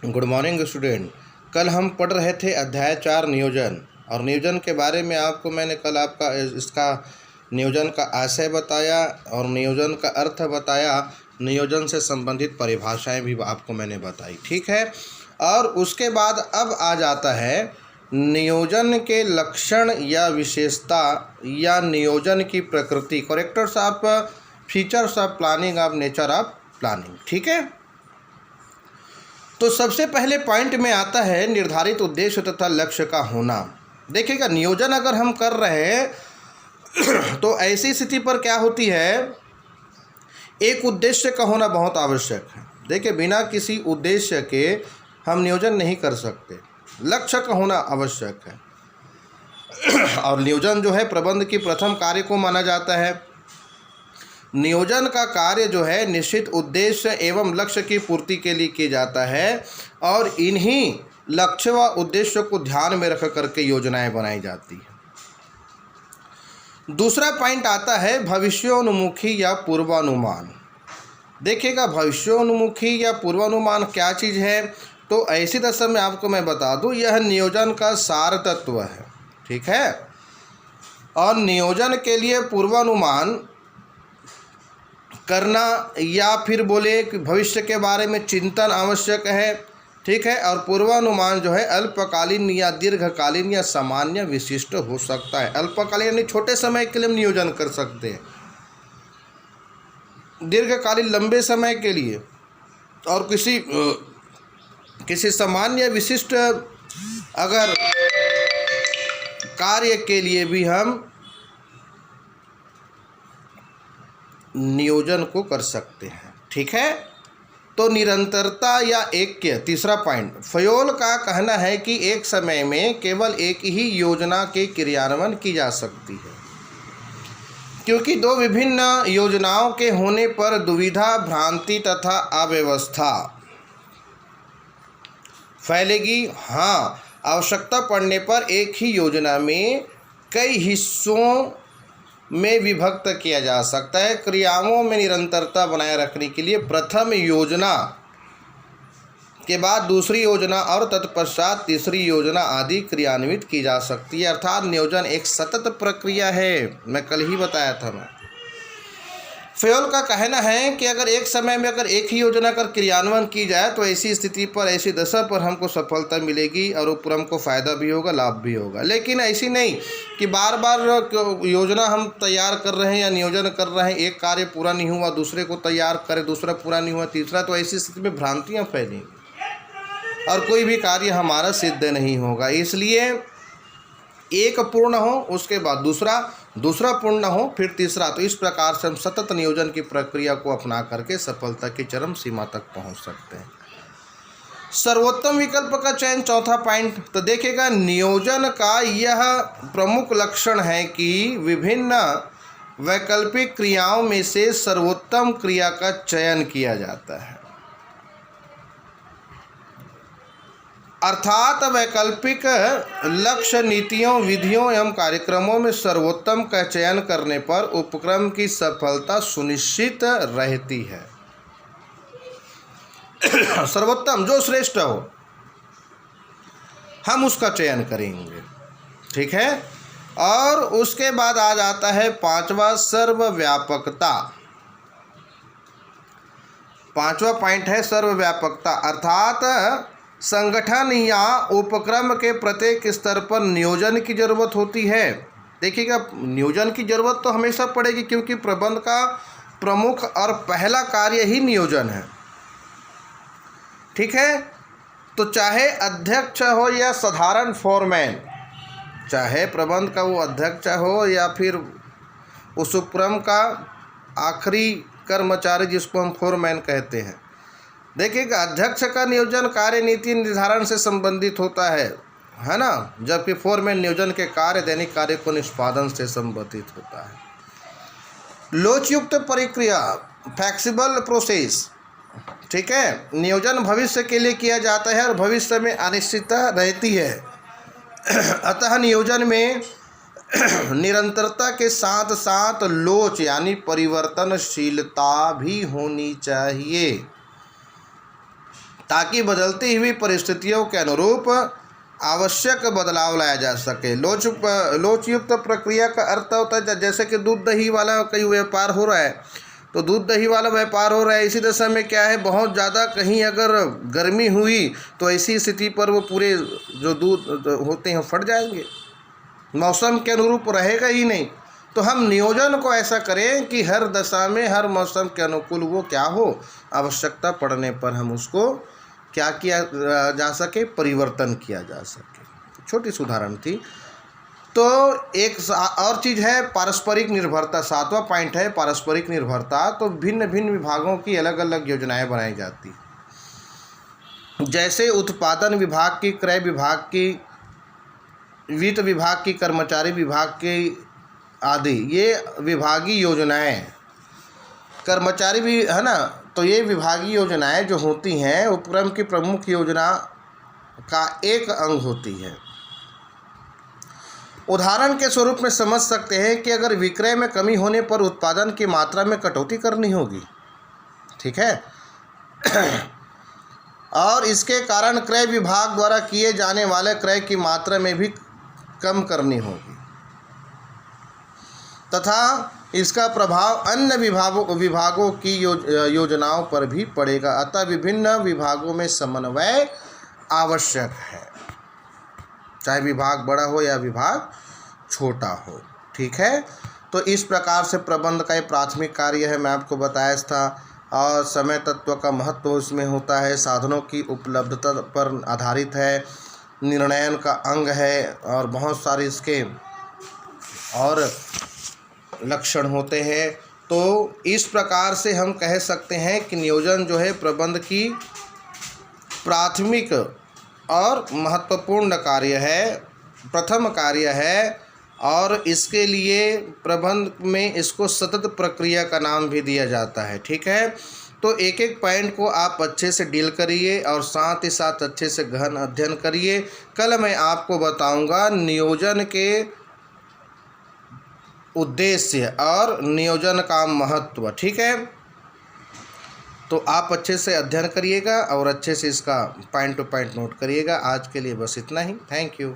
Good morning student. कल हम पढ़ रहे थे अध्याय 4 नियोजन, और नियोजन के बारे में मैंने कल आपका इसका नियोजन का आशय बताया और नियोजन का अर्थ बताया। नियोजन से संबंधित परिभाषाएं भी आपको मैंने बताई, ठीक है। और उसके बाद अब आ जाता है नियोजन के लक्षण या विशेषता या नियोजन की प्रकृति, characters of features of planning of nature of planning, ठीक है। तो सबसे पहले पॉइंट में आता है निर्धारित उद्देश्य तथा लक्ष्य का होना। देखिएगा, नियोजन अगर हम कर रहे हैं तो ऐसी स्थिति पर क्या होती है, एक उद्देश्य का होना बहुत आवश्यक है। देखिए, बिना किसी उद्देश्य के हम नियोजन नहीं कर सकते, लक्ष्य का होना आवश्यक है। और नियोजन जो है प्रबंध की प्रथम कार्य को माना जाता है। नियोजन का कार्य जो है निश्चित उद्देश्य एवं लक्ष्य की पूर्ति के लिए किया जाता है, और इन्हीं लक्ष्य व उद्देश्य को ध्यान में रख करके योजनाएं बनाई जाती है। दूसरा पॉइंट आता है भविष्योन्मुखी या पूर्वानुमान। देखिएगा, भविष्योन्मुखी या पूर्वानुमान क्या चीज़ है, तो ऐसी दशा में आपको मैं बता दूं, यह नियोजन का सार तत्व है, ठीक है। और नियोजन के लिए पूर्वानुमान करना या फिर बोले कि भविष्य के बारे में चिंतन आवश्यक है, ठीक है। और पूर्वानुमान जो है अल्पकालीन या दीर्घकालीन या सामान्य विशिष्ट हो सकता है। अल्पकालीन यानी छोटे समय के लिए हम नियोजन कर सकते हैं, दीर्घकालीन लंबे समय के लिए, और किसी सामान्य विशिष्ट अगर कार्य के लिए भी हम नियोजन को कर सकते हैं, ठीक है। तो निरंतरता या ऐक्य, तीसरा पॉइंट। फयोल का कहना है कि एक समय में केवल एक ही योजना के क्रियान्वयन की जा सकती है, क्योंकि दो विभिन्न योजनाओं के होने पर दुविधा, भ्रांति तथा अव्यवस्था फैलेगी। हाँ, आवश्यकता पड़ने पर एक ही योजना में कई हिस्सों में विभक्त किया जा सकता है। क्रियाओं में निरंतरता बनाए रखने के लिए प्रथम योजना के बाद दूसरी योजना और तत्पश्चात तीसरी योजना आदि क्रियान्वित की जा सकती है। अर्थात नियोजन एक सतत प्रक्रिया है, मैं कल ही बताया था। मैं फयोल का कहना है कि अगर एक समय में अगर एक ही योजना कर क्रियान्वयन की जाए तो ऐसी स्थिति पर, ऐसी दशा पर हमको सफलता मिलेगी और ऊपर हमको फ़ायदा भी होगा, लाभ भी होगा। लेकिन ऐसी नहीं कि बार बार योजना हम तैयार कर रहे हैं या नियोजन कर रहे हैं, एक कार्य पूरा नहीं हुआ दूसरे को तैयार करें, दूसरा पूरा नहीं हुआ तीसरा, तो ऐसी स्थिति में भ्रांतियाँ फैलेंगी और कोई भी कार्य हमारा सिद्ध नहीं होगा। इसलिए एक पूर्ण हो, उसके बाद दूसरा पूर्ण हो, फिर तीसरा। तो इस प्रकार से हम सतत नियोजन की प्रक्रिया को अपना करके सफलता की चरम सीमा तक पहुंच सकते हैं। सर्वोत्तम विकल्प का चयन, चौथा पॉइंट। तो देखिएगा, नियोजन का यह प्रमुख लक्षण है कि विभिन्न वैकल्पिक क्रियाओं में से सर्वोत्तम क्रिया का चयन किया जाता है। अर्थात वैकल्पिक लक्ष्य, नीतियों, विधियों एवं कार्यक्रमों में सर्वोत्तम का चयन करने पर उपक्रम की सफलता सुनिश्चित रहती है। सर्वोत्तम जो श्रेष्ठ हो हम उसका चयन करेंगे, ठीक है। और उसके बाद आ जाता है पांचवा, सर्वव्यापकता। पांचवा पॉइंट है सर्वव्यापकता। अर्थात संगठन या उपक्रम के प्रत्येक स्तर पर नियोजन की ज़रूरत होती है। देखिएगा, नियोजन की ज़रूरत तो हमेशा पड़ेगी, क्योंकि प्रबंध का प्रमुख और पहला कार्य ही नियोजन है, ठीक है। तो चाहे अध्यक्ष हो या साधारण फोरमैन, चाहे प्रबंध का वो अध्यक्ष हो या फिर उस उपक्रम का आखिरी कर्मचारी जिसको हम फोरमैन कहते हैं। देखिएगा, अध्यक्ष का नियोजन कार्य नीति निर्धारण से संबंधित होता है ना, जबकि फोरमैन नियोजन के कार्य दैनिक कार्य को निष्पादन से संबंधित होता है। लोचयुक्त प्रक्रिया, फ्लेक्सिबल प्रोसेस, ठीक है। नियोजन भविष्य के लिए किया जाता है और भविष्य में अनिश्चितता रहती है। अतः नियोजन में निरंतरता के साथ साथ लोच यानी परिवर्तनशीलता भी होनी चाहिए। ताकि बदलती हुई परिस्थितियों के अनुरूप आवश्यक बदलाव लाया जा सके। लोचयुक्त प्रक्रिया का अर्थ होता है जैसे कि दूध दही वाला कहीं व्यापार हो रहा है, तो दूध दही वाला व्यापार हो रहा है, इसी दशा में क्या है, बहुत ज़्यादा कहीं अगर गर्मी हुई तो ऐसी स्थिति पर वो पूरे जो दूध होते हैं फट जाएंगे, मौसम के अनुरूप रहेगा ही नहीं। तो हम नियोजन को ऐसा करें कि हर दशा में हर मौसम के अनुकूल वो क्या हो, आवश्यकता पड़ने पर हम उसको क्या किया जा सके, परिवर्तन किया जा सके। छोटी सी उदाहरण थी। तो एक और चीज़ है पारस्परिक निर्भरता, 7वां पॉइंट है पारस्परिक निर्भरता। तो भिन्न भिन्न विभागों की अलग अलग योजनाएं बनाई जाती, जैसे उत्पादन विभाग की, क्रय विभाग की, वित्त विभाग की, कर्मचारी विभाग की आदि, ये विभागीय योजनाएं। कर्मचारी भी है ना, तो ये विभागीय योजनाएं जो होती हैं उपक्रम की प्रमुख योजना का एक अंग होती है। उदाहरण के स्वरूप में समझ सकते हैं कि अगर विक्रय में कमी होने पर उत्पादन की मात्रा में कटौती करनी होगी, ठीक है और इसके कारण क्रय विभाग द्वारा किए जाने वाले क्रय की मात्रा में भी कम करनी होगी तथा इसका प्रभाव अन्य विभागों की योजनाओं पर भी पड़ेगा। अतः विभिन्न विभागों में समन्वय आवश्यक है, चाहे विभाग बड़ा हो या विभाग छोटा हो, ठीक है। तो इस प्रकार से प्रबंध का ये प्राथमिक कार्य है, मैं आपको बताया था। और समय तत्व का महत्व इसमें होता है, साधनों की उपलब्धता पर आधारित है, निर्णयन का अंग है और बहुत सारे इसके और लक्षण होते हैं। तो इस प्रकार से हम कह सकते हैं कि नियोजन जो है प्रबंध की प्राथमिक और महत्वपूर्ण कार्य है, प्रथम कार्य है। और इसके लिए प्रबंध में इसको सतत प्रक्रिया का नाम भी दिया जाता है, ठीक है। तो एक एक पॉइंट को आप अच्छे से डील करिए और साथ ही साथ अच्छे से गहन अध्ययन करिए। कल मैं आपको बताऊंगा नियोजन के उद्देश्य और नियोजन का महत्व, ठीक है। तो आप अच्छे से अध्ययन करिएगा और अच्छे से इसका पॉइंट टू पॉइंट नोट करिएगा। आज के लिए बस इतना ही। Thank you.